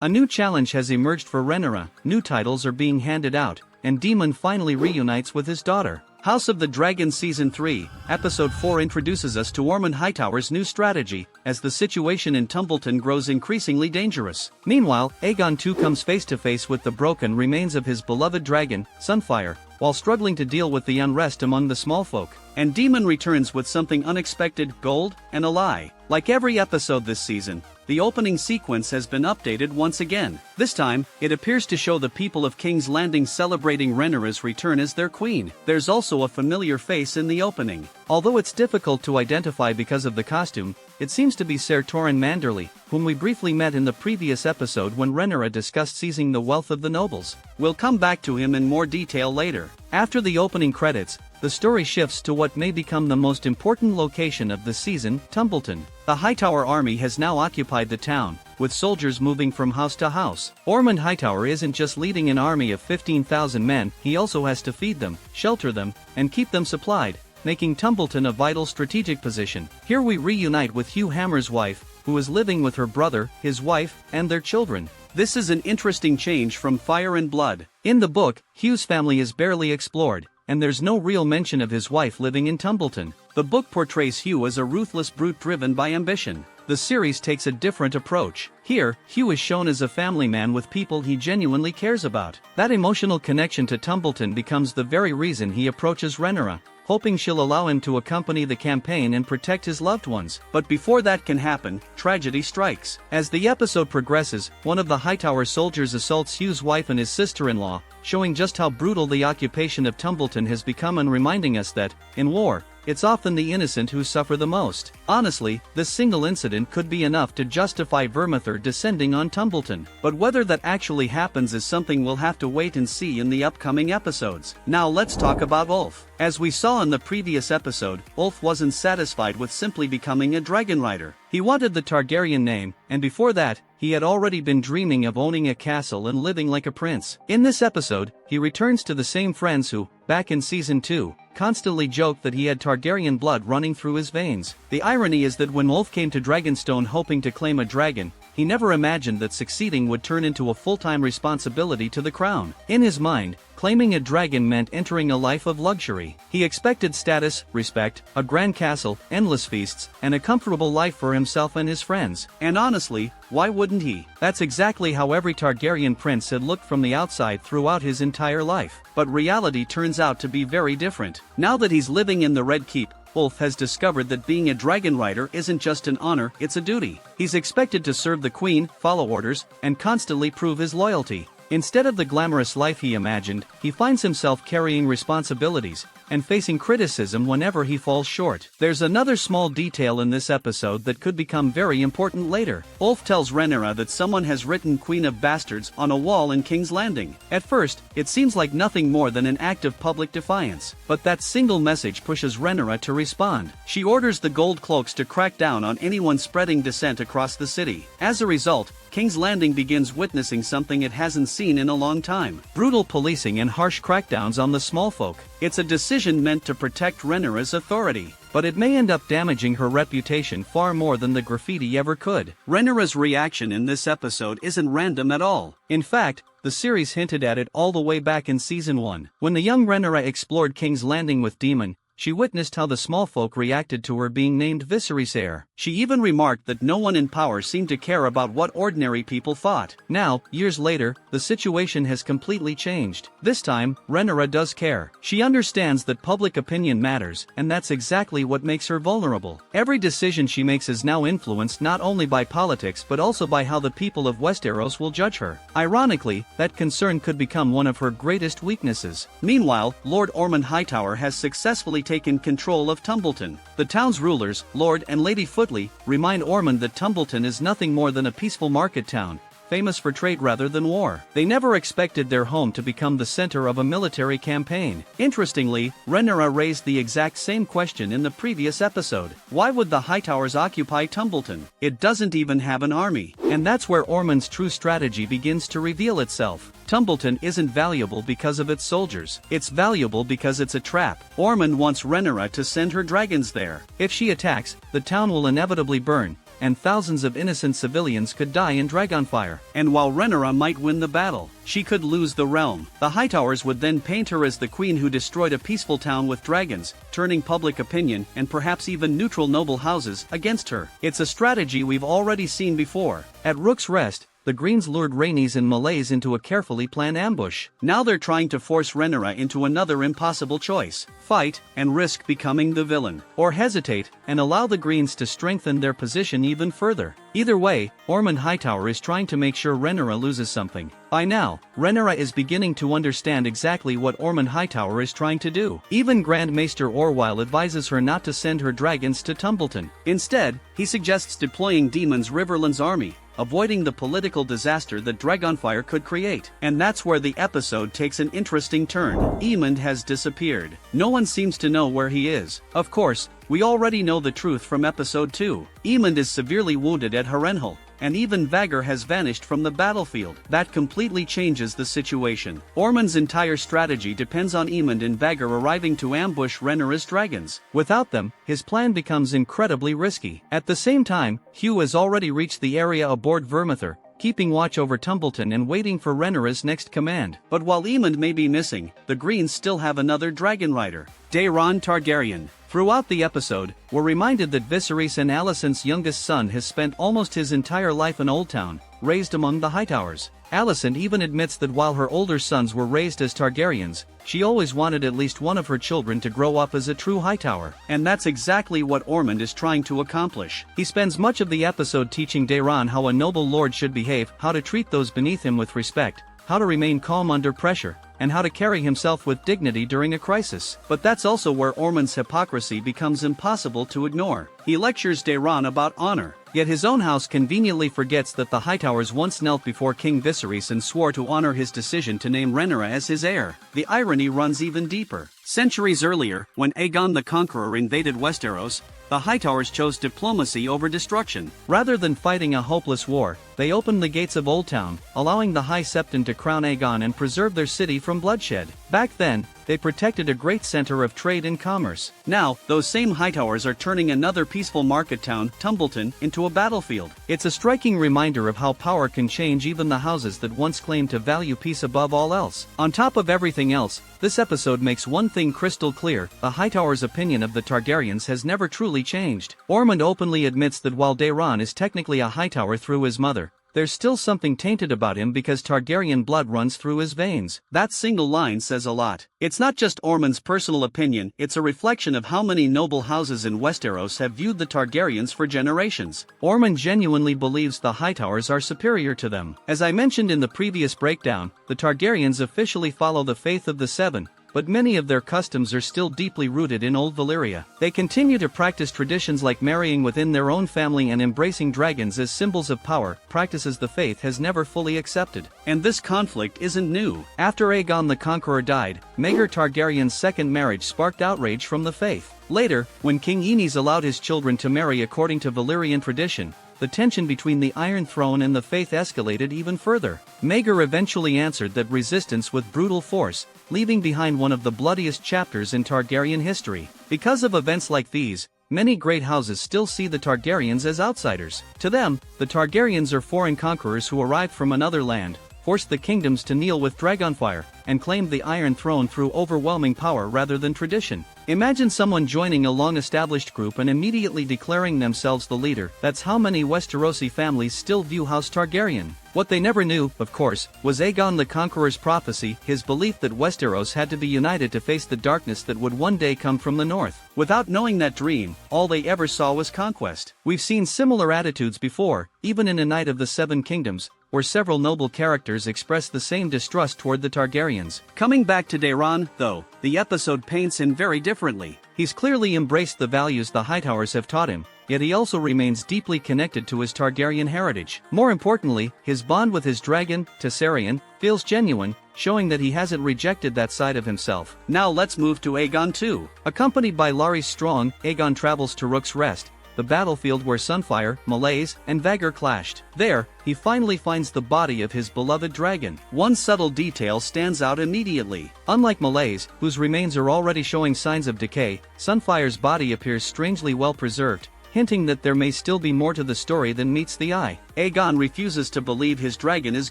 A new challenge has emerged for Rhaenyra, new titles are being handed out, and Daemon finally reunites with his daughter. House of the Dragon Season 3, Episode 4 introduces us to Ormond Hightower's new strategy, as the situation in Tumbleton grows increasingly dangerous. Meanwhile, Aegon II comes face to face with the broken remains of his beloved dragon, Sunfire, while struggling to deal with the unrest among the small folk. And Daemon returns with something unexpected: gold and a lie. Like every episode this season, the opening sequence has been updated once again. This time, it appears to show the people of King's Landing celebrating Rhaenyra's return as their queen. There's also a familiar face in the opening. Although it's difficult to identify because of the costume, it seems to be Ser Torrhen Manderly, whom we briefly met in the previous episode when Rhaenyra discussed seizing the wealth of the nobles. We'll come back to him in more detail later. After the opening credits, the story shifts to what may become the most important location of the season, Tumbleton. The Hightower army has now occupied the town, with soldiers moving from house to house. Ormond Hightower isn't just leading an army of 15,000 men, he also has to feed them, shelter them, and keep them supplied, making Tumbleton a vital strategic position. Here we reunite with Hugh Hammer's wife, who is living with her brother, his wife, and their children. This is an interesting change from Fire and Blood. In the book, Hugh's family is barely explored, and there's no real mention of his wife living in Tumbleton. The book portrays Hugh as a ruthless brute driven by ambition. The series takes a different approach. Here, Hugh is shown as a family man with people he genuinely cares about. That emotional connection to Tumbleton becomes the very reason he approaches Rhaenyra, hoping she'll allow him to accompany the campaign and protect his loved ones. But before that can happen, tragedy strikes. As the episode progresses, one of the Hightower soldiers assaults Hugh's wife and his sister-in-law, showing just how brutal the occupation of Tumbleton has become and reminding us that, in war, it's often the innocent who suffer the most. Honestly, this single incident could be enough to justify Vermithor descending on Tumbleton. But whether that actually happens is something we'll have to wait and see in the upcoming episodes. Now let's talk about Ulf. As we saw in the previous episode, Ulf wasn't satisfied with simply becoming a dragon rider. He wanted the Targaryen name, and before that, he had already been dreaming of owning a castle and living like a prince. In this episode, he returns to the same friends who, back in Season 2, constantly joked that he had Targaryen blood running through his veins. The irony is that when Ulf came to Dragonstone hoping to claim a dragon, he never imagined that succeeding would turn into a full-time responsibility to the crown. In his mind, claiming a dragon meant entering a life of luxury. He expected status, respect, a grand castle, endless feasts, and a comfortable life for himself and his friends. And honestly, why wouldn't he? That's exactly how every Targaryen prince had looked from the outside throughout his entire life. But reality turns out to be very different. Now that he's living in the Red Keep, Ulf has discovered that being a dragon rider isn't just an honor, it's a duty. He's expected to serve the queen, follow orders, and constantly prove his loyalty. Instead of the glamorous life he imagined, he finds himself carrying responsibilities and facing criticism whenever he falls short. There's another small detail in this episode that could become very important later. Ulf tells Rhaenyra that someone has written Queen of Bastards on a wall in King's Landing. At first, it seems like nothing more than an act of public defiance, but that single message pushes Rhaenyra to respond. She orders the Gold Cloaks to crack down on anyone spreading dissent across the city. As a result, King's Landing begins witnessing something it hasn't seen in a long time: brutal policing and harsh crackdowns on the small folk. It's a decision meant to protect Rhaenyra's authority, but it may end up damaging her reputation far more than the graffiti ever could. Rhaenyra's reaction in this episode isn't random at all. In fact, the series hinted at it all the way back in Season 1. When the young Rhaenyra explored King's Landing with Daemon, she witnessed how the small folk reacted to her being named Viserys heir. She even remarked that no one in power seemed to care about what ordinary people thought. Now, years later, the situation has completely changed. This time, Rhaenyra does care. She understands that public opinion matters, and that's exactly what makes her vulnerable. Every decision she makes is now influenced not only by politics but also by how the people of Westeros will judge her. Ironically, that concern could become one of her greatest weaknesses. Meanwhile, Lord Ormond Hightower has successfully taken control of Tumbleton. The town's rulers, Lord and Lady Footley, remind Ormond that Tumbleton is nothing more than a peaceful market town, famous for trade rather than war. They never expected their home to become the center of a military campaign. Interestingly, Rhaenyra raised the exact same question in the previous episode. Why would the Hightowers occupy Tumbleton? It doesn't even have an army. And that's where Ormond's true strategy begins to reveal itself. Tumbleton isn't valuable because of its soldiers. It's valuable because it's a trap. Ormond wants Rhaenyra to send her dragons there. If she attacks, the town will inevitably burn, and thousands of innocent civilians could die in Dragonfire. And while Rhaenyra might win the battle, she could lose the realm. The Hightowers would then paint her as the queen who destroyed a peaceful town with dragons, turning public opinion and perhaps even neutral noble houses against her. It's a strategy we've already seen before. At Rook's Rest, the Greens lured Rhaenys and Molaise into a carefully planned ambush. Now they're trying to force Rhaenyra into another impossible choice: fight and risk becoming the villain, or hesitate and allow the Greens to strengthen their position even further. Either way, Ormond Hightower is trying to make sure Rhaenyra loses something. By now, Rhaenyra is beginning to understand exactly what Ormond Hightower is trying to do. Even Grand Maester Orwyle advises her not to send her dragons to Tumbleton. Instead, he suggests deploying Daemon's Riverlands army, avoiding the political disaster that Dragonfire could create. And that's where the episode takes an interesting turn. Aemond has disappeared. No one seems to know where he is. Of course, we already know the truth from episode 2. Aemond is severely wounded at Harrenhal, and even Vhagar has vanished from the battlefield. That completely changes the situation. Ormond's entire strategy depends on Aemond and Vhagar arriving to ambush Rhaenyra's dragons. Without them, his plan becomes incredibly risky. At the same time, Hugh has already reached the area aboard Vermithor, keeping watch over Tumbleton and waiting for Rhaenyra's next command. But while Aemond may be missing, the Greens still have another dragon rider, Daeron Targaryen. Throughout the episode, we're reminded that Viserys and Alicent's youngest son has spent almost his entire life in Oldtown, raised among the Hightowers. Alicent even admits that while her older sons were raised as Targaryens, she always wanted at least one of her children to grow up as a true Hightower. And that's exactly what Ormond is trying to accomplish. He spends much of the episode teaching Daeron how a noble lord should behave, how to treat those beneath him with respect, how to remain calm under pressure, and how to carry himself with dignity during a crisis. But that's also where Ormond's hypocrisy becomes impossible to ignore. He lectures Daeron about honor, yet his own house conveniently forgets that the Hightowers once knelt before King Viserys and swore to honor his decision to name Rhaenyra as his heir. The irony runs even deeper. Centuries earlier, when Aegon the Conqueror invaded Westeros, the Hightowers chose diplomacy over destruction. Rather than fighting a hopeless war, they opened the gates of Oldtown, allowing the High Septon to crown Aegon and preserve their city from bloodshed. Back then, they protected a great center of trade and commerce. Now, those same Hightowers are turning another peaceful market town, Tumbleton, into a battlefield. It's a striking reminder of how power can change even the houses that once claimed to value peace above all else. On top of everything else, this episode makes one thing crystal clear: the Hightowers' opinion of the Targaryens has never truly changed. Ormond openly admits that while Daeron is technically a Hightower through his mother, there's still something tainted about him because Targaryen blood runs through his veins. That single line says a lot. It's not just Ormond's personal opinion, it's a reflection of how many noble houses in Westeros have viewed the Targaryens for generations. Ormond genuinely believes the Hightowers are superior to them. As I mentioned in the previous breakdown, the Targaryens officially follow the faith of the Seven, but many of their customs are still deeply rooted in Old Valyria. They continue to practice traditions like marrying within their own family and embracing dragons as symbols of power, practices the faith has never fully accepted. And this conflict isn't new. After Aegon the Conqueror died, Maegor Targaryen's second marriage sparked outrage from the faith. Later, when King Aenys allowed his children to marry according to Valyrian tradition, the tension between the Iron Throne and the faith escalated even further. Maegor eventually answered that resistance with brutal force, leaving behind one of the bloodiest chapters in Targaryen history. Because of events like these, many great houses still see the Targaryens as outsiders. To them, the Targaryens are foreign conquerors who arrived from another land, forced the kingdoms to kneel with Dragonfire, and claimed the Iron Throne through overwhelming power rather than tradition. Imagine someone joining a long-established group and immediately declaring themselves the leader. That's how many Westerosi families still view House Targaryen. What they never knew, of course, was Aegon the Conqueror's prophecy, his belief that Westeros had to be united to face the darkness that would one day come from the north. Without knowing that dream, all they ever saw was conquest. We've seen similar attitudes before, even in A Knight of the Seven Kingdoms, where several noble characters express the same distrust toward the Targaryens. Coming back to Daeron, though, the episode paints him very differently. He's clearly embraced the values the Hightowers have taught him, yet he also remains deeply connected to his Targaryen heritage. More importantly, his bond with his dragon, Tessarion, feels genuine, showing that he hasn't rejected that side of himself. Now let's move to Aegon II. Accompanied by Larys Strong, Aegon travels to Rook's Rest, the battlefield where Sunfire, Molaise, and Vhagar clashed. There, he finally finds the body of his beloved dragon. One subtle detail stands out immediately. Unlike Molaise, whose remains are already showing signs of decay, Sunfire's body appears strangely well preserved, hinting that there may still be more to the story than meets the eye. Aegon refuses to believe his dragon is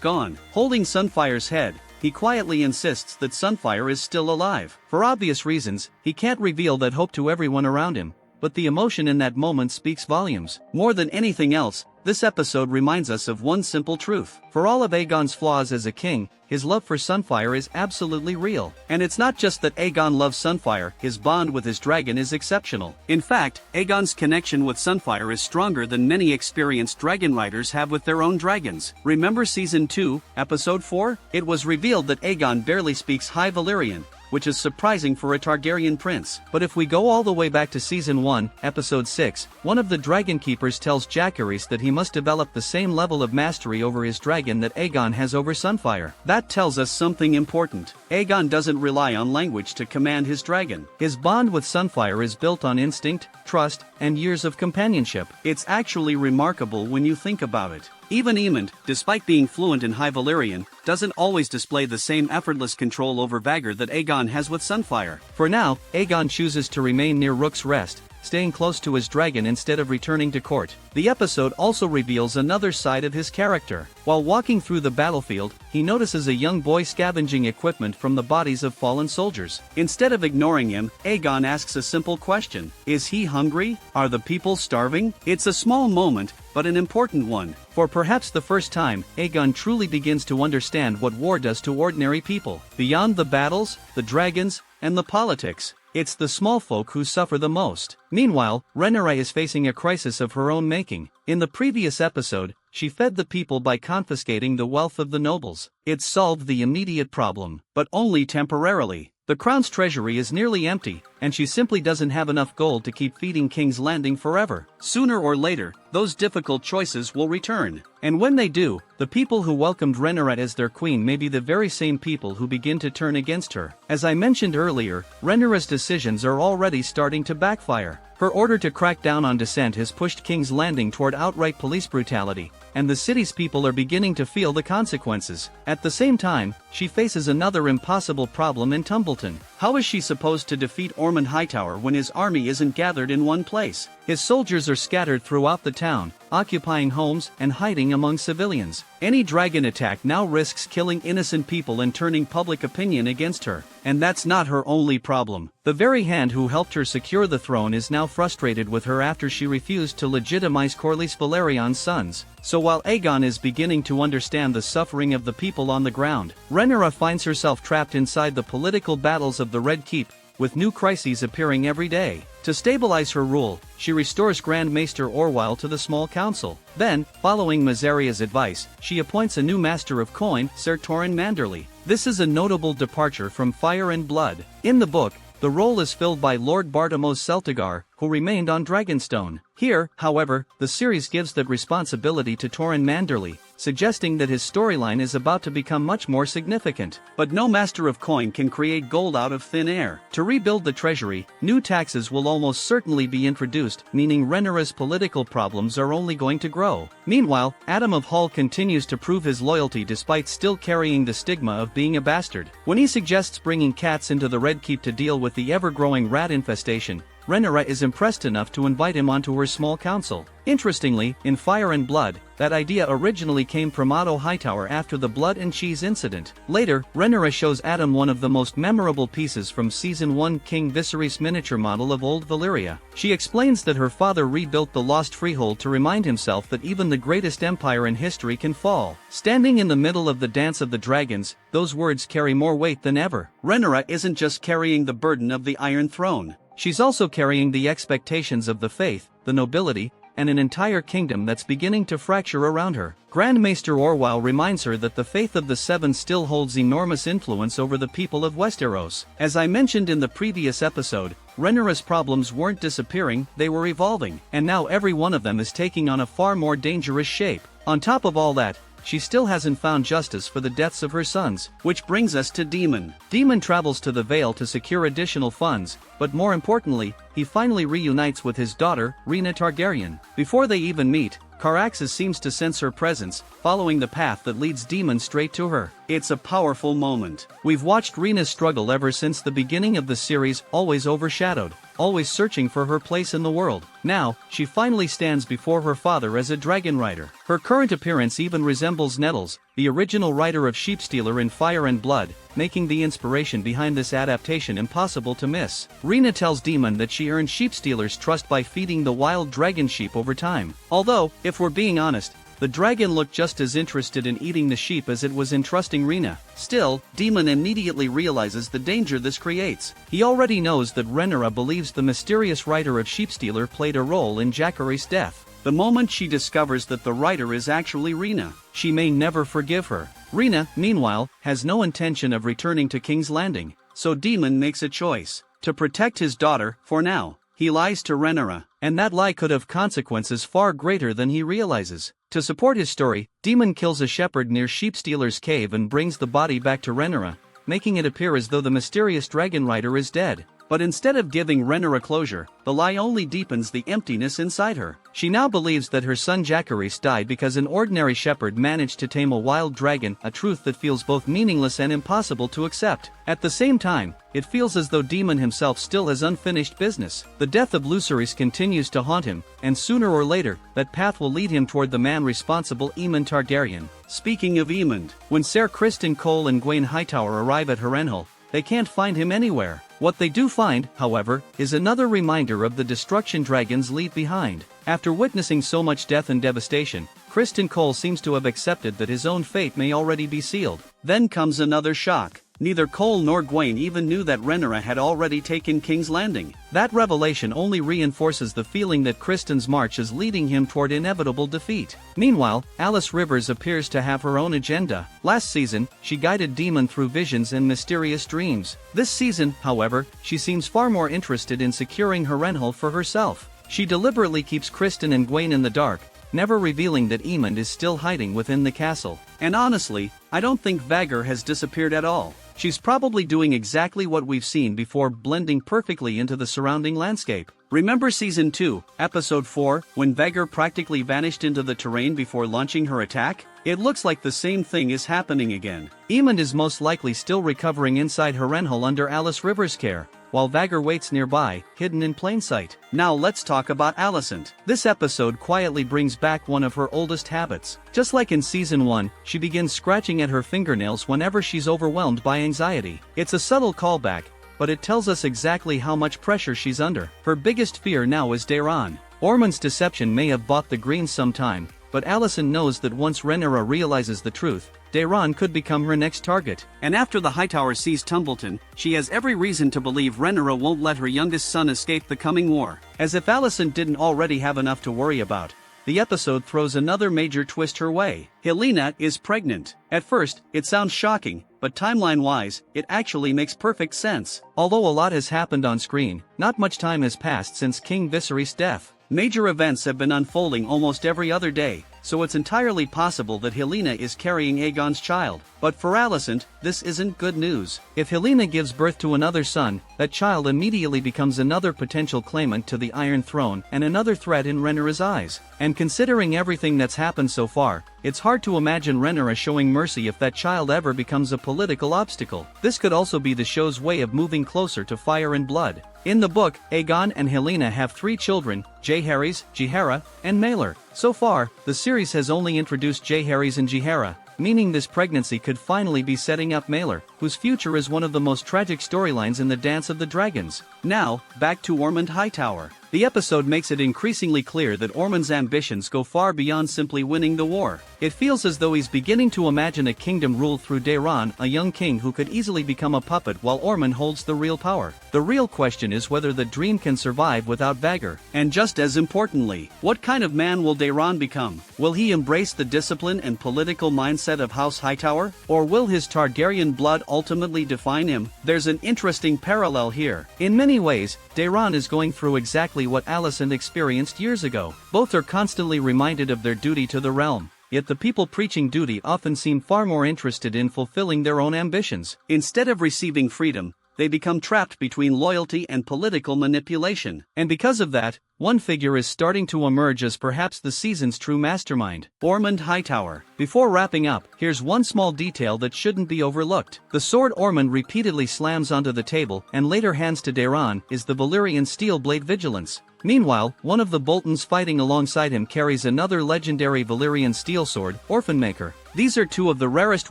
gone. Holding Sunfire's head, he quietly insists that Sunfire is still alive. For obvious reasons, he can't reveal that hope to everyone around him, but the emotion in that moment speaks volumes. More than anything else, this episode reminds us of one simple truth. For all of Aegon's flaws as a king, his love for Sunfire is absolutely real. And it's not just that Aegon loves Sunfire, his bond with his dragon is exceptional. In fact, Aegon's connection with Sunfire is stronger than many experienced dragon riders have with their own dragons. Remember Season 2, Episode 4? It was revealed that Aegon barely speaks High Valyrian, which is surprising for a Targaryen prince. But if we go all the way back to Season 1, Episode 6, one of the Dragon Keepers tells Jacaerys that he must develop the same level of mastery over his dragon that Aegon has over Sunfire. That tells us something important. Aegon doesn't rely on language to command his dragon. His bond with Sunfire is built on instinct, trust, and years of companionship. It's actually remarkable when you think about it. Even Aemond, despite being fluent in High Valyrian, doesn't always display the same effortless control over Vhagar that Aegon has with Sunfire. For now, Aegon chooses to remain near Rook's Rest, staying close to his dragon instead of returning to court. The episode also reveals another side of his character. While walking through the battlefield, he notices a young boy scavenging equipment from the bodies of fallen soldiers. Instead of ignoring him, Aegon asks a simple question. Is he hungry? Are the people starving? It's a small moment, but an important one. For perhaps the first time, Aegon truly begins to understand what war does to ordinary people. Beyond the battles, the dragons, and the politics, it's the small folk who suffer the most. Meanwhile, Rhaenyra is facing a crisis of her own making. In the previous episode, she fed the people by confiscating the wealth of the nobles. It solved the immediate problem, but only temporarily. The crown's treasury is nearly empty, and she simply doesn't have enough gold to keep feeding King's Landing forever. Sooner or later, those difficult choices will return. And when they do, the people who welcomed Rhaenyra as their queen may be the very same people who begin to turn against her. As I mentioned earlier, Rhaenyra's decisions are already starting to backfire. Her order to crack down on dissent has pushed King's Landing toward outright police brutality, and the city's people are beginning to feel the consequences. At the same time, she faces another impossible problem in Tumbleton. How is she supposed to defeat Ormond Hightower when his army isn't gathered in one place? His soldiers are scattered throughout the town, occupying homes and hiding among civilians. Any dragon attack now risks killing innocent people and turning public opinion against her. And that's not her only problem. The very hand who helped her secure the throne is now frustrated with her after she refused to legitimize Corlys Velaryon's sons. So while Aegon is beginning to understand the suffering of the people on the ground, Rhaenyra finds herself trapped inside the political battles of the Red Keep, with new crises appearing every day. To stabilize her rule, she restores Grand Maester Orwyle to the small council. Then, following Mysaria's advice, she appoints a new master of coin, Ser Torrhen Manderly. This is a notable departure from Fire and Blood. In the book, the role is filled by Lord Bartimos Celtigar, who remained on Dragonstone. Here, however, the series gives that responsibility to Torrhen Manderly, suggesting that his storyline is about to become much more significant. But no master of coin can create gold out of thin air. To rebuild the treasury, new taxes will almost certainly be introduced, meaning Rhaenyra's political problems are only going to grow. Meanwhile, Adam of Hull continues to prove his loyalty despite still carrying the stigma of being a bastard. When he suggests bringing cats into the Red Keep to deal with the ever-growing rat infestation, Rhaenyra is impressed enough to invite him onto her small council. Interestingly, in Fire and Blood, that idea originally came from Otto Hightower after the Blood and Cheese incident. Later, Rhaenyra shows Adam one of the most memorable pieces from Season 1 King Viserys miniature model of Old Valyria. She explains that her father rebuilt the lost freehold to remind himself that even the greatest empire in history can fall. Standing in the middle of the Dance of the Dragons, those words carry more weight than ever. Rhaenyra isn't just carrying the burden of the Iron Throne. She's also carrying the expectations of the faith, the nobility, and an entire kingdom that's beginning to fracture around her. Grand Maester Orwyle reminds her that the faith of the Seven still holds enormous influence over the people of Westeros. As I mentioned in the previous episode, Rhaenyra's problems weren't disappearing, they were evolving, and now every one of them is taking on a far more dangerous shape. On top of all that, she still hasn't found justice for the deaths of her sons. Which brings us to Daemon. Daemon travels to the Vale to secure additional funds, but more importantly, he finally reunites with his daughter, Rhaena Targaryen. Before they even meet, Caraxes seems to sense her presence, following the path that leads Daemon straight to her. It's a powerful moment. We've watched Rhaena's struggle ever since the beginning of the series, always overshadowed. always searching for her place in the world. Now, she finally stands before her father as a dragon rider. Her current appearance even resembles Nettles, the original writer of Sheepstealer in Fire and Blood, making the inspiration behind this adaptation impossible to miss. Rena tells Demon that she earned Sheepstealer's trust by feeding the wild dragon sheep over time. Although, if we're being honest, the dragon looked just as interested in eating the sheep as it was in trusting Rena. Still, Demon immediately realizes the danger this creates. He already knows that Rhaenyra believes the mysterious writer of Sheepstealer played a role in Jacary's death. The moment she discovers that the writer is actually Rena, she may never forgive her. Rena, meanwhile, has no intention of returning to King's Landing, so Demon makes a choice. To protect his daughter, for now, he lies to Rhaenyra, and that lie could have consequences far greater than he realizes. To support his story, Demon kills a shepherd near Sheepstealer's cave and brings the body back to Rhaenyra, making it appear as though the mysterious dragon rider is dead. But instead of giving Rhaenyra closure, the lie only deepens the emptiness inside her. She now believes that her son Jacaerys died because an ordinary shepherd managed to tame a wild dragon, a truth that feels both meaningless and impossible to accept. At the same time, it feels as though Demon himself still has unfinished business. The death of Lucerys continues to haunt him, and sooner or later, that path will lead him toward the man responsible, Aemond Targaryen. Speaking of Aemond, when Ser Criston Cole and Gwaine Hightower arrive at Harrenhal, they can't find him anywhere. What they do find, however, is another reminder of the destruction dragons leave behind. After witnessing so much death and devastation, Criston Cole seems to have accepted that his own fate may already be sealed. Then comes another shock. Neither Cole nor Gwaine even knew that Rhaenyra had already taken King's Landing. That revelation only reinforces the feeling that Criston's march is leading him toward inevitable defeat. Meanwhile, Alice Rivers appears to have her own agenda. Last season, she guided Demon through visions and mysterious dreams. This season, however, she seems far more interested in securing Harrenhal for herself. She deliberately keeps Criston and Gwaine in the dark, never revealing that Aemond is still hiding within the castle. And honestly, I don't think Vhagar has disappeared at all. She's probably doing exactly what we've seen before, blending perfectly into the surrounding landscape. Remember Season 2, Episode 4, when Vhagar practically vanished into the terrain before launching her attack? It looks like the same thing is happening again. Aemond is most likely still recovering inside Harrenhal under Alice Rivers' care, while Vhagar waits nearby, hidden in plain sight. Now let's talk about Alicent. This episode quietly brings back one of her oldest habits. Just like in Season 1, she begins scratching at her fingernails whenever she's overwhelmed by anxiety. It's a subtle callback, but it tells us exactly how much pressure she's under. Her biggest fear now is Daeron. Ormond's deception may have bought the Greens some time, but Alicent knows that once Rhaenyra realizes the truth, Daeron could become her next target. And after the Hightower sees Tumbleton, she has every reason to believe Rhaenyra won't let her youngest son escape the coming war. As if Alicent didn't already have enough to worry about, the episode throws another major twist her way. Helaena is pregnant. At first, it sounds shocking, but timeline-wise, it actually makes perfect sense. Although a lot has happened on screen, not much time has passed since King Viserys' death. Major events have been unfolding almost every other day, so it's entirely possible that Helaena is carrying Aegon's child. But for Alicent, this isn't good news. If Helaena gives birth to another son, that child immediately becomes another potential claimant to the Iron Throne and another threat in Rhaenyra's eyes. And considering everything that's happened so far, it's hard to imagine Rhaenyra showing mercy if that child ever becomes a political obstacle. This could also be the show's way of moving closer to Fire and Blood. In the book, Aegon and Helaena have 3 children, Jaehaerys, Jaehaera, and Maelor. So far, the series has only introduced Jaehaerys and Jaehaera, meaning this pregnancy could finally be setting up Maelor, whose future is one of the most tragic storylines in the Dance of the Dragons. Now, back to Ormond Hightower. The episode makes it increasingly clear that Ormond's ambitions go far beyond simply winning the war. It feels as though he's beginning to imagine a kingdom ruled through Daeron, a young king who could easily become a puppet while Ormond holds the real power. The real question is whether the dream can survive without Vhagar. And just as importantly, what kind of man will Daeron become? Will he embrace the discipline and political mindset of House Hightower? Or will his Targaryen blood ultimately define him? There's an interesting parallel here. In many ways, Daeron is going through exactly what Alicent experienced years ago. Both are constantly reminded of their duty to the realm, yet the people preaching duty often seem far more interested in fulfilling their own ambitions. Instead of receiving freedom, they become trapped between loyalty and political manipulation. And because of that, one figure is starting to emerge as perhaps the season's true mastermind: Ormond Hightower. Before wrapping up, here's one small detail that shouldn't be overlooked. The sword Ormond repeatedly slams onto the table and later hands to Daeron is the Valyrian steel blade Vigilance. Meanwhile, one of the Boltons fighting alongside him carries another legendary Valyrian steel sword, Orphanmaker. These are two of the rarest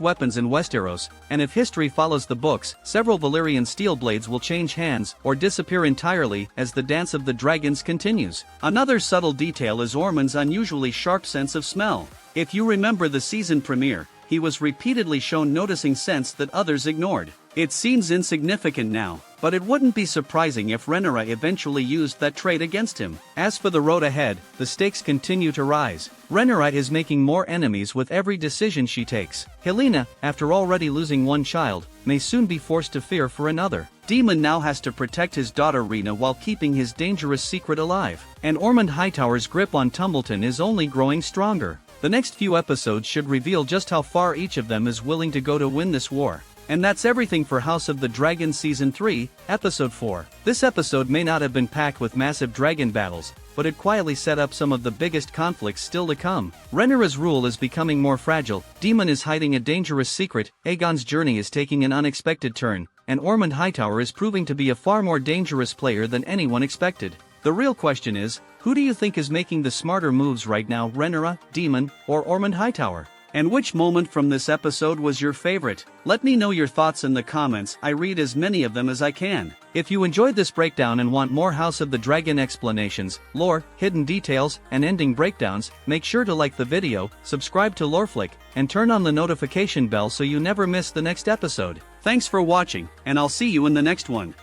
weapons in Westeros, and if history follows the books, several Valyrian steel blades will change hands or disappear entirely as the Dance of the Dragons continues. Another subtle detail is Ormond's unusually sharp sense of smell. If you remember the season premiere, he was repeatedly shown noticing scents that others ignored. It seems insignificant now, but it wouldn't be surprising if Rhaenyra eventually used that trait against him. As for the road ahead, the stakes continue to rise. Rhaenyra is making more enemies with every decision she takes. Helaena, after already losing one child, may soon be forced to fear for another. Daemon now has to protect his daughter Rhaena while keeping his dangerous secret alive. And Ormond Hightower's grip on Tumbleton is only growing stronger. The next few episodes should reveal just how far each of them is willing to go to win this war. And that's everything for House of the Dragon Season 3, Episode 4. This episode may not have been packed with massive dragon battles, but it quietly set up some of the biggest conflicts still to come. Rhaenyra's rule is becoming more fragile, Daemon is hiding a dangerous secret, Aegon's journey is taking an unexpected turn, and Ormond Hightower is proving to be a far more dangerous player than anyone expected. The real question is, who do you think is making the smarter moves right now, Rhaenyra, Daemon, or Ormond Hightower? And which moment from this episode was your favorite? Let me know your thoughts in the comments, I read as many of them as I can. If you enjoyed this breakdown and want more House of the Dragon explanations, lore, hidden details, and ending breakdowns, make sure to like the video, subscribe to Loreflick, and turn on the notification bell so you never miss the next episode. Thanks for watching, and I'll see you in the next one.